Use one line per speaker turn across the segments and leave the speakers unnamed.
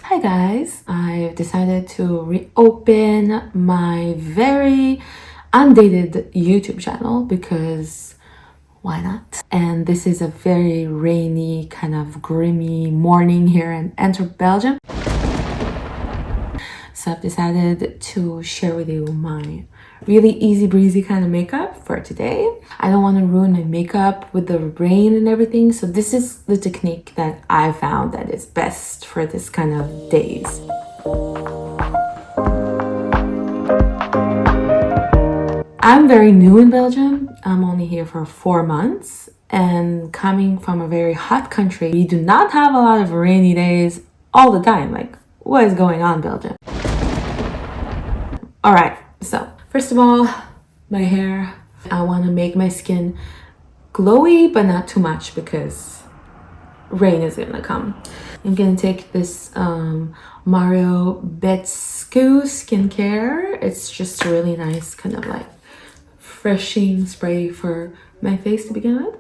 Hi guys, I've decided to reopen my very undated YouTube channel because why not? And this is a very rainy, kind of grimy morning here in Antwerp, Belgium. So I've decided to share with you my really easy breezy kind of makeup for today. I don't want to ruin my makeup with the rain and everything, so this is the technique that I found that is best for this kind of days. I'm very new in Belgium. I'm only here for 4 months, and coming from a very hot country, we do not have a lot of rainy days all the time. Like, what is going on, Belgium? All right, so first of all, my hair. I want to make my skin glowy, but not too much because rain is gonna come. I'm gonna take this Mario Betsku skincare. It's just a really nice kind of like refreshing spray for my face to begin with.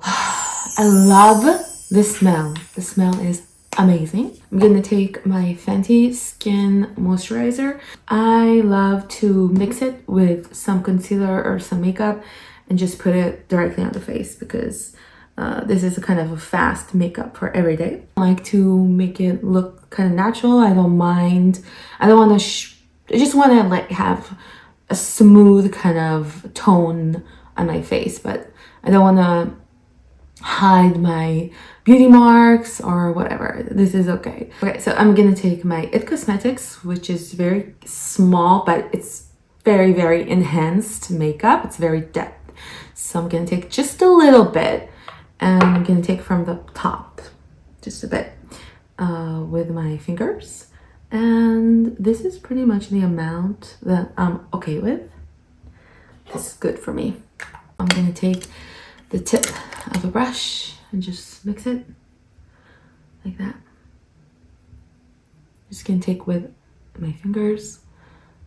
I love the smell. The smell is amazing. I'm gonna take my Fenty Skin Moisturizer. I love to mix it with some concealer or some makeup and just put it directly on the face because this is a kind of a fast makeup for every day. I like to make it look kind of natural. I don't mind. I don't want to. I just want to like have a smooth kind of tone on my face, but I don't want to hide my beauty marks or whatever. This is okay. Okay, so I'm gonna take my It Cosmetics, which is very small, but it's very, very enhanced makeup. It's very depth. So I'm gonna take just a little bit, and I'm gonna take from the top, just a bit, with my fingers. And this is pretty much the amount that I'm okay with. This is good for me. I'm gonna take the tip of a brush and just mix it like that. Just gonna take with my fingers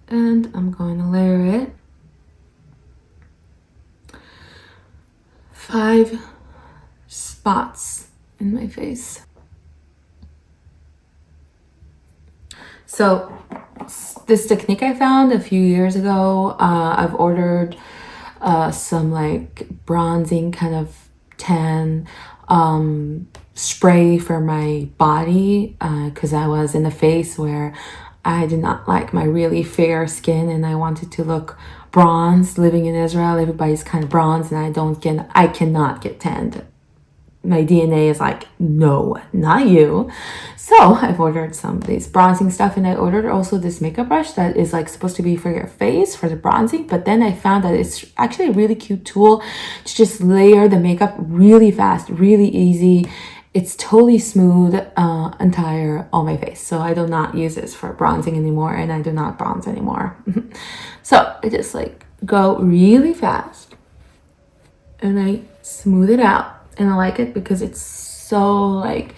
and I'm going to layer it 5 spots in my face. So this technique I found a few years ago. I've ordered some like bronzing kind of tan spray for my body because I was in a phase where I did not like my really fair skin and I wanted to look bronzed. Living in Israel, everybody's kind of bronze and I cannot get tanned. My DNA is like, no, not you. So I've ordered some of these bronzing stuff, and I ordered also this makeup brush that is like supposed to be for your face for the bronzing, but then I found that it's actually a really cute tool to just layer the makeup really fast, really easy. It's totally smooth entire on my face. So I do not use this for bronzing anymore, and I do not bronze anymore. So I just like go really fast and I smooth it out. And I like it because it's so like,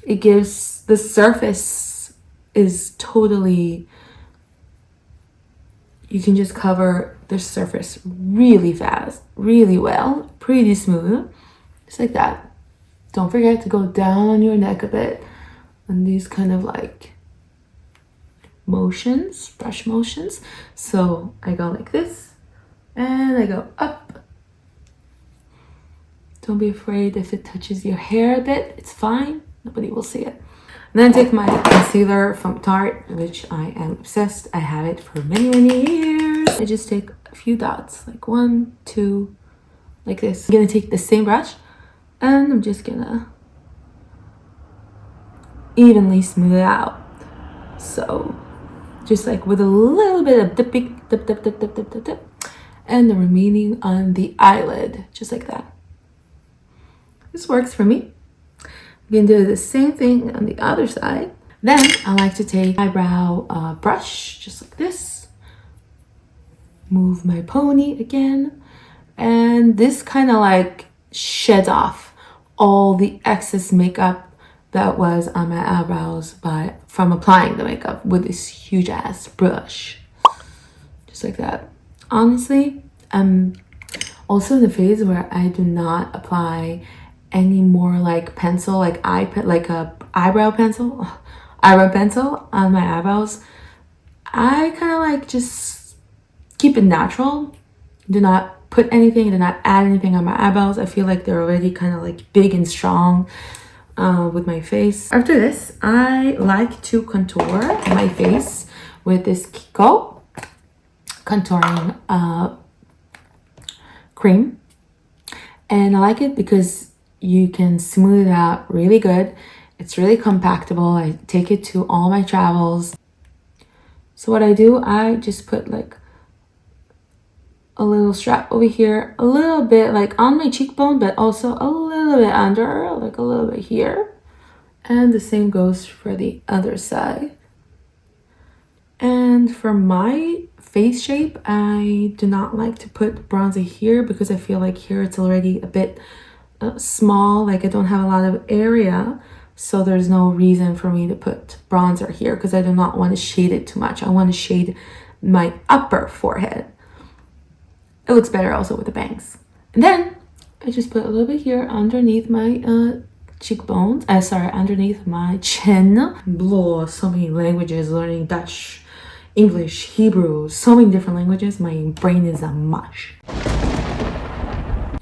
it gives the surface is totally, you can just cover the surface really fast, really well, pretty smooth, just like that. Don't forget to go down on your neck a bit on these kind of like motions, brush motions. So I go like this and I go up. Don't be afraid if it touches your hair a bit, it's fine, nobody will see it. And then take my concealer from Tarte, which I am obsessed. I have it for many, many years. I just take a few dots, like 1, 2, like this. I'm gonna take the same brush and I'm just gonna evenly smooth it out. So just like with a little bit of dipping, dip, dip, dip, dip, dip, dip, dip, and the remaining on the eyelid, just like that. This works for me. I'm gonna do the same thing on the other side. Then I like to take eyebrow brush, just like this. Move my pony again. And this kind of like sheds off all the excess makeup that was on my eyebrows from applying the makeup with this huge ass brush. Just like that. Honestly, I'm also in the phase where I do not apply any more like pencil, like a eyebrow pencil. eyebrow pencil on my eyebrows. I kind of like just keep it natural. Do not put anything, do not add anything on my eyebrows. I feel like they're already kind of like big and strong with my face. After this, I like to contour my face with this Kiko contouring cream. And I like it because you can smooth it out really good. It's really compactable. I take it to all my travels. So what I do, I just put like a little strap over here, a little bit like on my cheekbone, but also a little bit under, like a little bit here. And the same goes for the other side. And for my face shape, I do not like to put bronzer here because I feel like here it's already a bit small, like I don't have a lot of area. So there's no reason for me to put bronzer here because I do not want to shade it too much. I want to shade my upper forehead. It looks better also with the bangs. And then I just put a little bit here underneath my cheekbones. Underneath my chin. Blah, so many languages, learning Dutch, English, Hebrew, so many different languages. My brain is a mush.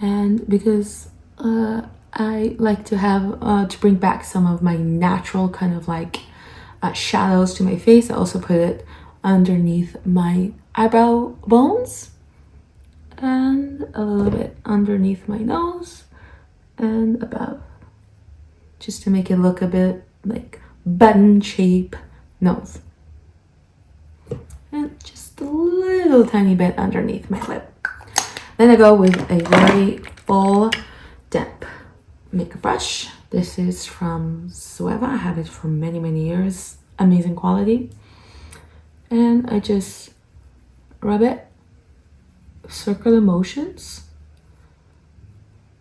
And because I like to have to bring back some of my natural kind of like shadows to my face, I also put it underneath my eyebrow bones and a little bit underneath my nose and above, just to make it look a bit like button shape nose, and just a little tiny bit underneath my lip. Then I go with a very full damp makeup brush. This is from Sueva. I had it for many years. Amazing quality. And I just rub it circular motions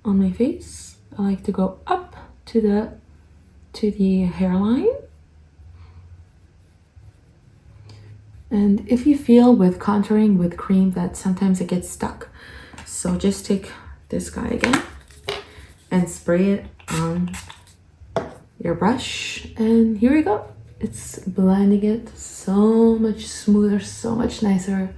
on my face. I like to go up to the hairline. And if you feel with contouring with cream that sometimes it gets stuck, so just take this guy again and spray it on your brush, and here we go. It's blending it so much smoother, so much nicer,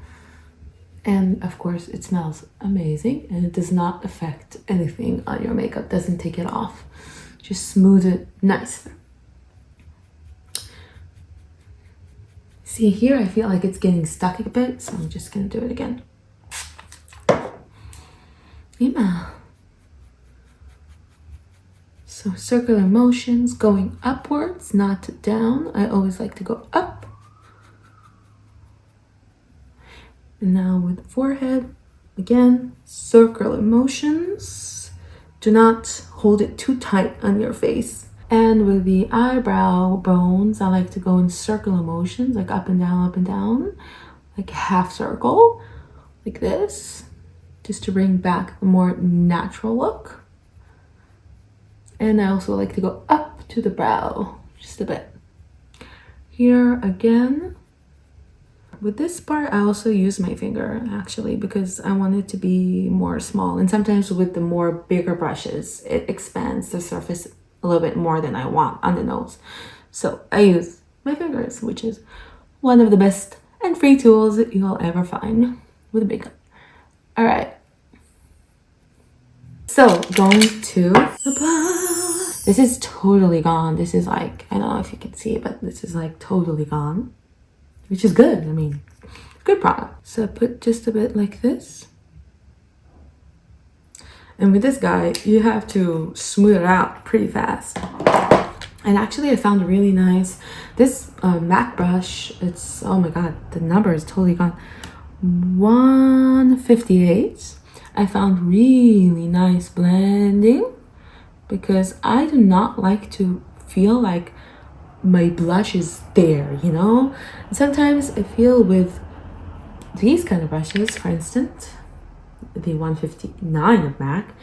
and of course it smells amazing, and it does not affect anything on your makeup, doesn't take it off, just smooth it nicer. See here, I feel like it's getting stuck a bit, so I'm just gonna do it again. Yeah. So circular motions going upwards, not down. I always like to go up. And now with the forehead, again, circular motions. Do not hold it too tight on your face. And with the eyebrow bones, I like to go in circular motions, like up and down, like half circle, like this, just to bring back a more natural look. And I also like to go up to the brow, just a bit. Here again, with this part, I also use my finger actually because I want it to be more small. And sometimes with the more bigger brushes, it expands the surface a little bit more than I want on the nose. So I use my fingers, which is one of the best and free tools that you'll ever find with makeup. All right. So going to the brow. This is totally gone. This is like, I don't know if you can see it, but this is like totally gone, which is good. I mean, good product. So I put just a bit like this. And with this guy, you have to smooth it out pretty fast. And actually I found really nice, this MAC brush, it's, oh my God, the number is totally gone. 158. I found really nice blending because I do not like to feel like my blush is there, you know? And sometimes I feel with these kind of brushes, for instance, the 159 of MAC,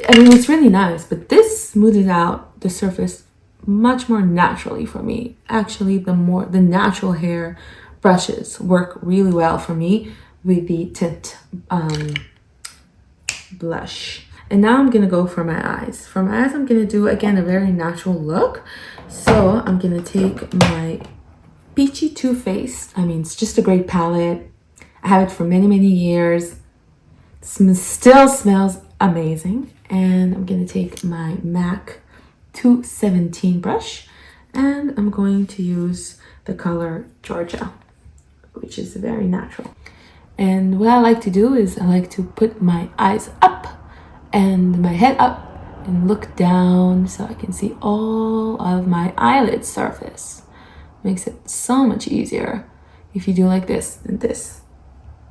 I mean, it's really nice, but this smoothes out the surface much more naturally for me. Actually, the natural hair brushes work really well for me with the tint blush. And now I'm gonna go for my eyes. For my eyes, I'm gonna do, again, a very natural look. So I'm gonna take my Peachy Too Faced. I mean, it's just a great palette. I have it for many, many years. Still smells amazing. And I'm gonna take my MAC 217 brush, and I'm going to use the color Georgia, which is very natural. And what I like to do is I like to put my eyes up and my head up and look down so I can see all of my eyelid surface. Makes it so much easier if you do like this and this.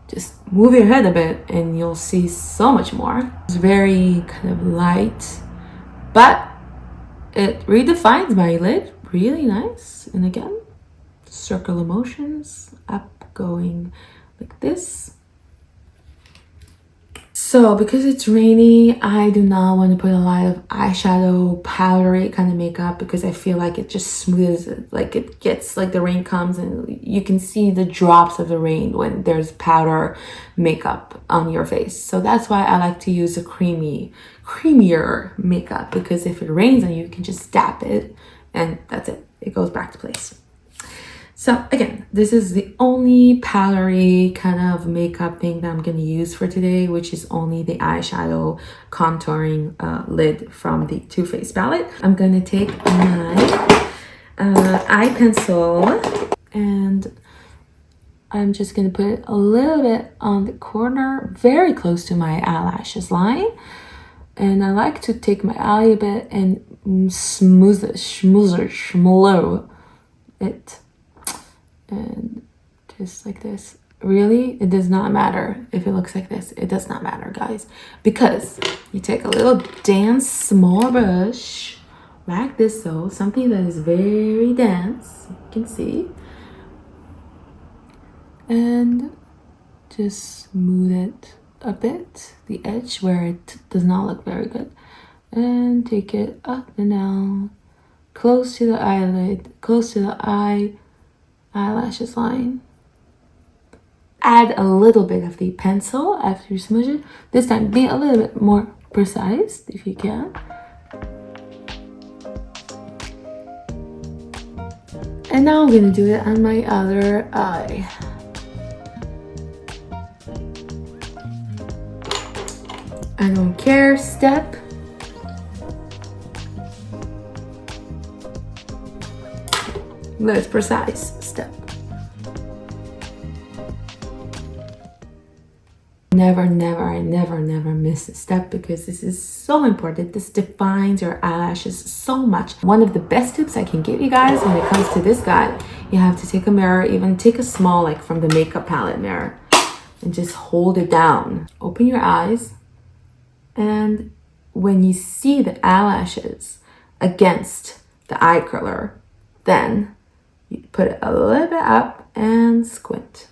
Just move your head a bit and you'll see so much more. It's very kind of light, but it redefines my lid. Really nice. And again, circular motions, up, going like this. So because it's rainy, I do not want to put a lot of eyeshadow, powdery kind of makeup, because I feel like it just smooths it. Like it gets, like the rain comes and you can see the drops of the rain when there's powder makeup on your face. So that's why I like to use a creamier makeup, because if it rains on you, you can just dab it and that's it. It goes back to place. So again, this is the only powdery kind of makeup thing that I'm going to use for today, which is only the eyeshadow contouring lid from the Too Faced palette. I'm going to take my eye pencil and I'm just going to put it a little bit on the corner, very close to my eyelashes line. And I like to take my eye a bit and smooth it. And just like this. Really, it does not matter if it looks like this. It does not matter, guys, because you take a little dense small brush like this, so something that is very dense, you can see, and just smooth it a bit, the edge where it does not look very good, and take it up and down close to the eyelid, close to the eyelashes line. Add a little bit of the pencil after you smudge it. This time be a little bit more precise if you can. And now I'm gonna do it on my other eye. I don't care step. Less precise step. Never miss a step, because this is so important. This defines your eyelashes so much. One of the best tips I can give you guys when it comes to this guy, you have to take a mirror, even take a small, like from the makeup palette mirror, and just hold it down. Open your eyes, and when you see the eyelashes against the eye curler, then you put it a little bit up and squint.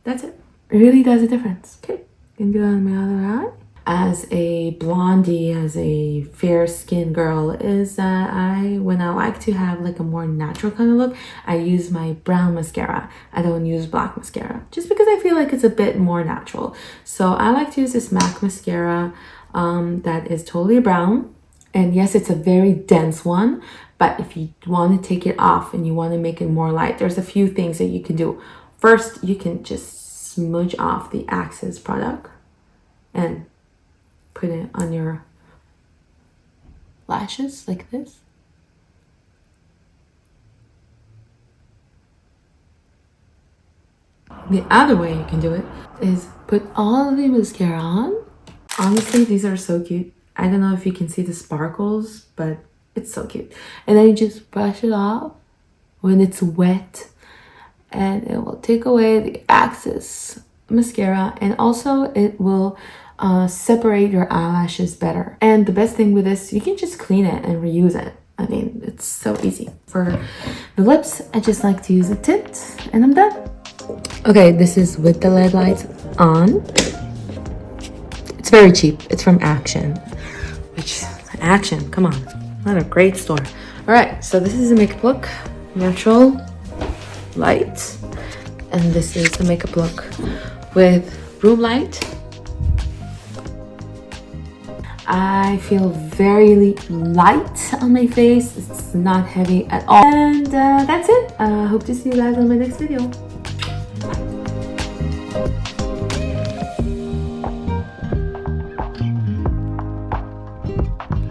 That's it. It really does a difference. Okay, can do it on my other eye. As a blondie, as a fair skinned girl, is that when I like to have like a more natural kind of look, I use my brown mascara. I don't use black mascara, just because I feel like it's a bit more natural. So I like to use this MAC mascara that is totally brown. And yes, it's a very dense one, but if you want to take it off and you want to make it more light, there's a few things that you can do. First, you can just smudge off the Access product and put it on your lashes like this. The other way you can do it is put all of the mascara on. Honestly, these are so cute. I don't know if you can see the sparkles, but it's so cute. And then you just brush it off when it's wet, and it will take away the Access mascara, and also it will separate your eyelashes better. And the best thing with this, you can just clean it and reuse it. I mean, it's so easy. For the lips, I just like to use a tint, and I'm done. Okay, this is with the LED lights on. It's very cheap. It's from Action. Action, come on. What a great store. All right, so this is a makeup look. Natural light. And this is the makeup look with room light. I feel very light on my face. It's not heavy at all. And that's it. Hope to see you guys on my next video. Bye.